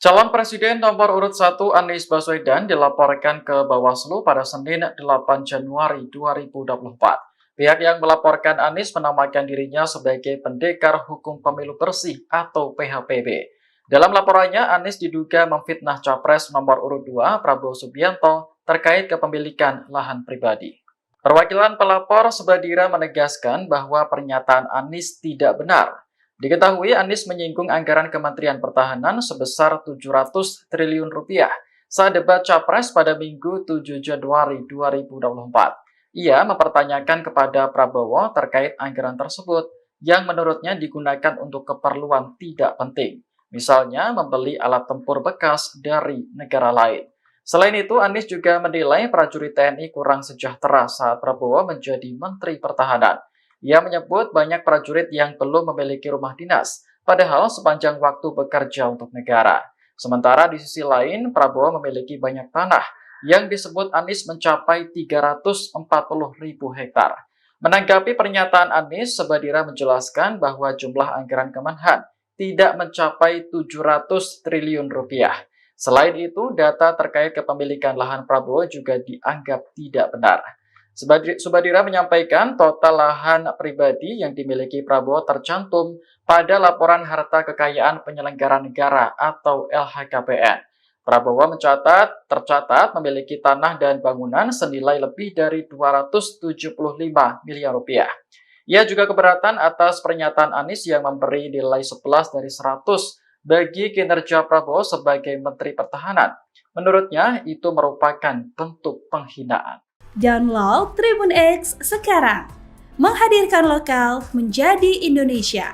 Calon Presiden nomor urut 1 Anies Baswedan dilaporkan ke Bawaslu pada Senin 8 Januari 2024. Pihak yang melaporkan Anies menamakan dirinya sebagai pendekar hukum pemilu bersih atau PHPB. Dalam laporannya, Anies diduga memfitnah Capres nomor urut 2 Prabowo Subianto terkait kepemilikan lahan pribadi. Perwakilan pelapor Subadira menegaskan bahwa pernyataan Anies tidak benar. Diketahui Anies menyinggung anggaran Kementerian Pertahanan sebesar 700 triliun rupiah saat debat Capres pada Minggu 7 Januari 2024. Ia mempertanyakan kepada Prabowo terkait anggaran tersebut yang menurutnya digunakan untuk keperluan tidak penting. Misalnya membeli alat tempur bekas dari negara lain. Selain itu, Anies juga menilai prajurit TNI kurang sejahtera saat Prabowo menjadi Menteri Pertahanan. Ia menyebut banyak prajurit yang belum memiliki rumah dinas, padahal sepanjang waktu bekerja untuk negara. Sementara di sisi lain, Prabowo memiliki banyak tanah yang disebut Anies mencapai 340.000 hektar. Menanggapi pernyataan Anies, Subadira menjelaskan bahwa jumlah anggaran Kemenhan tidak mencapai 700 triliun rupiah. Selain itu, data terkait kepemilikan lahan Prabowo juga dianggap tidak benar. Subadira menyampaikan total lahan pribadi yang dimiliki Prabowo tercantum pada laporan harta kekayaan penyelenggara negara atau LHKPN. Prabowo tercatat memiliki tanah dan bangunan senilai lebih dari 275 miliar rupiah. Ia juga keberatan atas pernyataan Anies yang memberi nilai 11 dari 100 bagi kinerja Prabowo sebagai Menteri Pertahanan. Menurutnya, itu merupakan bentuk penghinaan. Download Tribun X sekarang, menghadirkan lokal menjadi Indonesia.